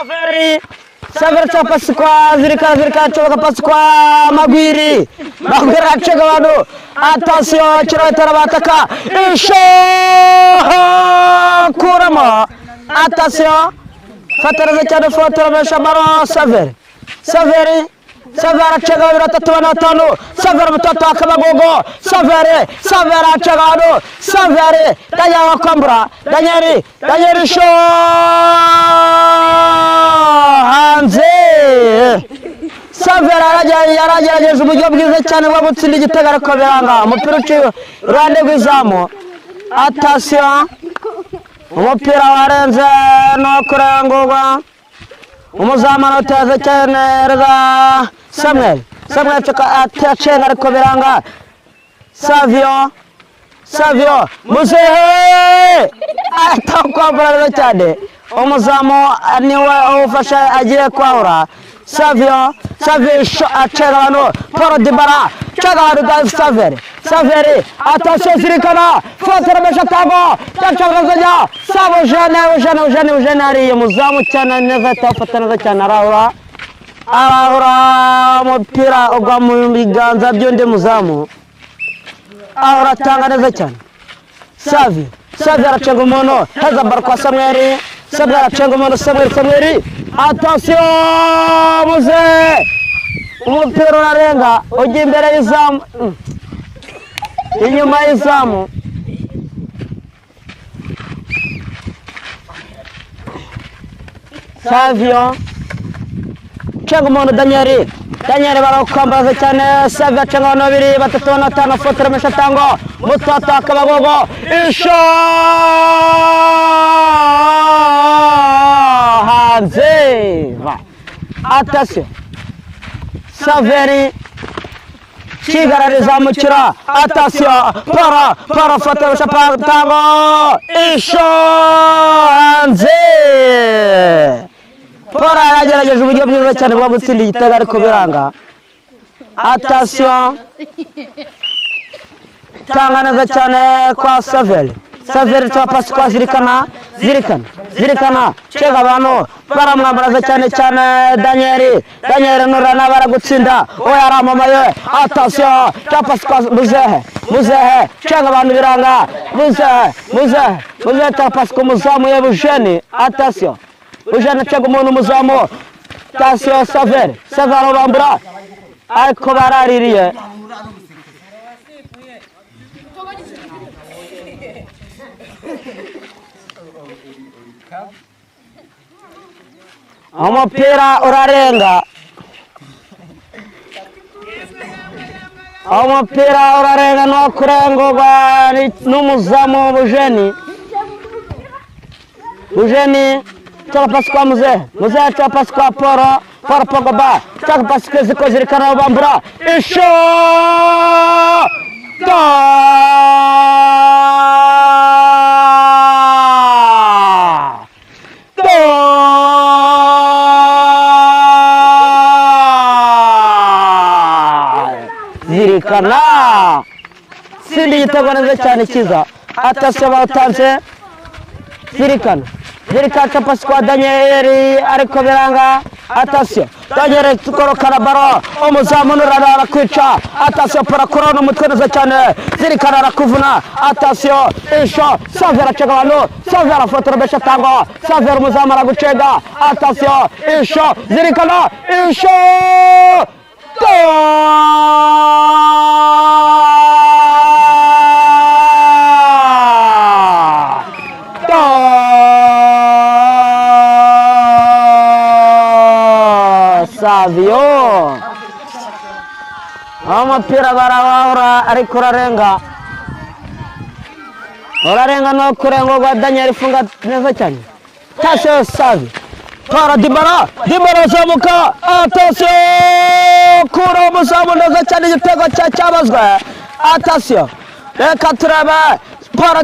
Saveri cha pasi kwa zirika choka pasi kwa Magwiri achega wano attention chirotera bataka isho kurama attention fatara cyane fotora mesha baro Saveri achega wano 35 Saveri mtoto akabagogo Saveri achega wano Saveri danya kwambura danyeri sho Savera yaragerageje uburyo bwiza cyane bwo gutsinda igitego ariko biranga umupira uciye ruhande rw'izamu attention umupira warenze no kurengurwa umuzamu uteze cyane rega Samuel atachenga ariko biranga Savio muzehe atakwambara cyane umuzamu niwe ufasha agiye kwahura Savio achega wano Paul Dybala chega wano Saveri attention zirikana fotora mesha tabo tacagazaja sabo jane ari umuzamu cyane neza tafatana cyane arahura umupira ugwa mu biganza by'undi muzamu ahura tanga neza cyane Savio aracega umuntu haza barwa Samuel aracega umuntu Samuel attention muze umupira urarenga ujya imbere y'izamu inyuma y'izamu Savio cenga umuntu Daniel barakwambaza cyane Savio cenga abantu 2 3 5 fotora mesha tango mutata akabagogo isho hanzeva attention Saveri kigarariza mukira attention para fotora mesha tango isho hanze Pora yagerageje uburyo bwiza cyane bwo gutsinda igitego ariko biranga attention tanga neza cyane kwa Saveri cha pasi kwa zirikana chega abantu baramwambaraza cyane Daniel nurana baragutsinda oya aramamaye attention cha pasi kwa muzehe chega abantu biranga muzehe cha pasi kwa muzamu Eugene attention Ujana chega umuntu muzamu attention Saveri urambura ariko baraririye umupira urarenga no kurengurwa n'umuzamu Eugene chaka pasi kwa muzehe chaka pasi kwa Paul Pogba chaka pasi kwa zirikana bambura isho zirikana sindi igitego neza cyane kiza attention bawutanze zirikana cha pasi kwa Daniel ariko biranga attention Daniel tukorokana baro umuzamu nurana arakwica attention para corona umutwe neza cyane zirikana arakuvuna attention isho Saveri acega abantu Saveri fotora mesha tango Saveri umuzamu aragucega attention isho zirikana isho Savio umupira barawahura ariko urarenga no kurengurwa Daniel funga neza cyane attention Savio para Dybala zamuka attention kura umuzamu neza cyane igitego cyabazwe attention reka turaba para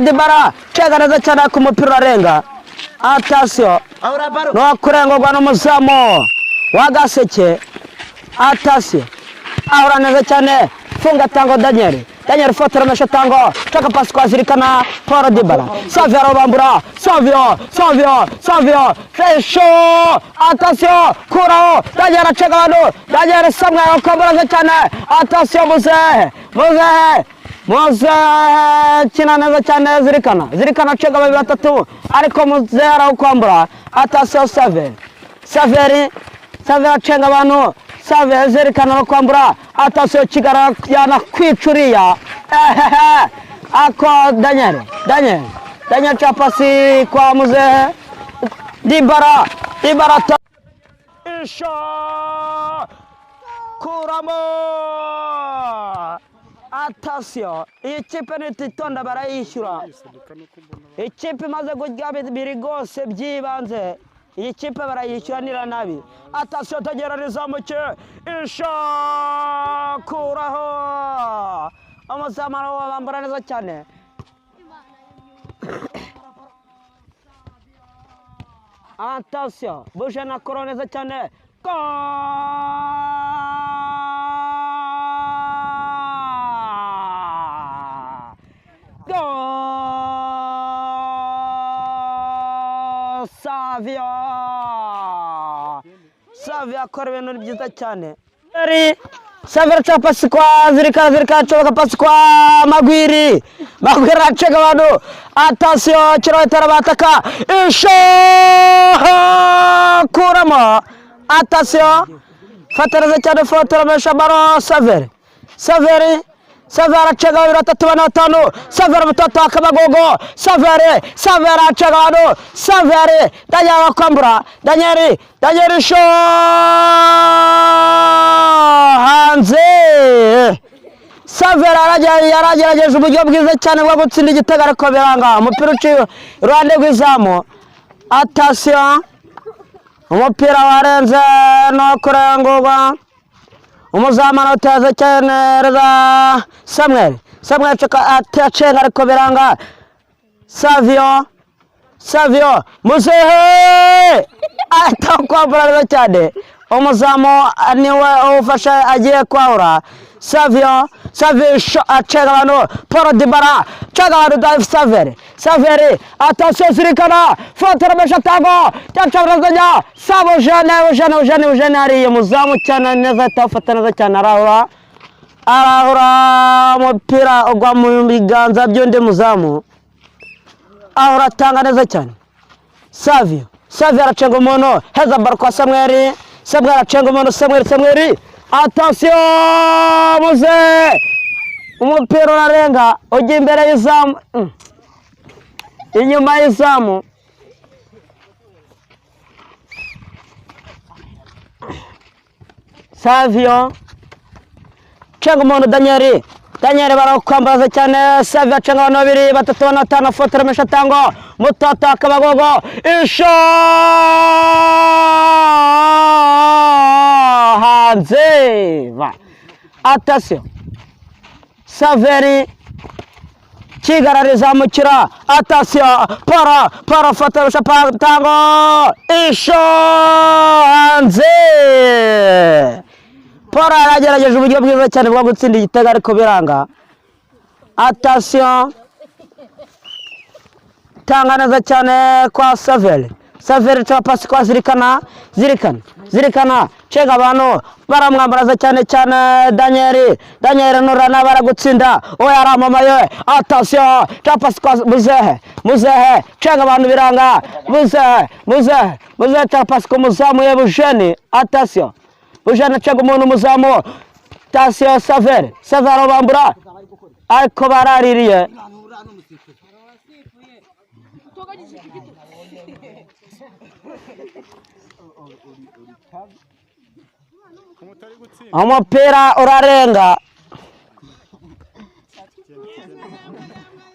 Dybala chega neza cyane ku mupira urarenga attention no kurengurwa n'umuzamu wagaseke attention ahura neza cyane funga tango Daniel Daniel Fotora Meshatango chaka pasi kwa Zirikana Paul Dybala Savio arabambura Savio Fesho attention kurao Daniel araceka abantu Daniel Samuel akomboraza cyane attention Muze kina neza cyane Zirikana aceka babiri batatu ariko Muze arakwambura attention Saveri acenga abantu Savio Zirikana arakwambura attention Kigara yana kwicuriya ako Daniel chapasi kwa Muze Dybala Isha kuramo attention ikipe nititonda barayishyura ikipe maze kurya bibiri rwose byibanze iyi kipe barayishyuranira nabi attention tagerariza muke Isha kuraho amazamara wabambara neza cyane attention buje na koro neza cyane Savio akora ibintu byiza cyane Savio chapasi kwa Zirikana choka pasi kwa Magwiri aceka abantu attention kirotera bataka Isha kuramo attention fatareza cyane Fotora Meshabaro Savio araceka babiri batatu bane batanu Savio mutatu akabagogo Savio aceka abantu Daniel akwambura Daniel Isha hanze Savio yaragerageje uburyo bwiza cyane bwo gutsinda igitego ariko biranga umupira uciye iruhande rw'izamu attention umupira warenze no kurengurwa umuzamana uteze cyane reza Samuel acenga ariko biranga Savio Muzehe atakwambura neza cyane umuzamu niwe ufasha agiye kwahura Savio acenga abantu Paul Dybala acenga abantu Savio attention Zirikana Fotora Meshatango cyacabrazanya Eugene hariye muzamu cyane neza atafata neza cyane arahura umupira ugwa mu biganza by'undi muzamu ahora atanga neza cyane Savio aracenga umuntu heza baro kwa Samuel aracenga umuntu Samuel attention Muze umupira urarenga ujya imbere y'izamu inyuma y'izamu Savio cenga umuntu Daniel barakwambaza cyane Savio acenga abantu babiri batatu bane batanu Fotora Meshatango mutatu akabagogo Isha hanze attention Savio Kigara mukira attention para Fotora Meshatango Isha hanze Paul aragerageje uburyo bwiza cyane bwo gutsinda igitego ariko biranga attention tanga neza cyane kwa Savio chapasi kwa Zirikana cenga abantu baramwambaraza cyane Daniel nurana baragutsinda oya aramamaye attention chapasi kwa Muzehe cenga abantu biranga Muzehe chapasi kwa muzamu Eugene attention Eugene acenga umuntu muzamu attention Savio arabambura ariko baraririye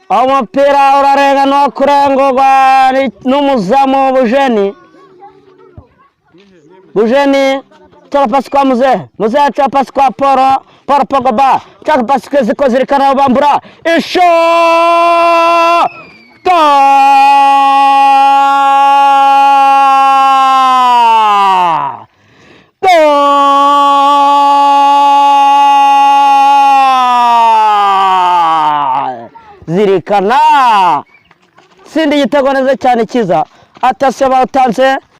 umupira urarenga no kurengurwa n'umuzamu Eugene chaka pasi kwa Muzehe chaka pasi kwa Paul Pogba chaka pasi kwa Zirikana arabambura Isha zirikana. Sindi igitego neza cyane cyiza. Atasiyo bawutanze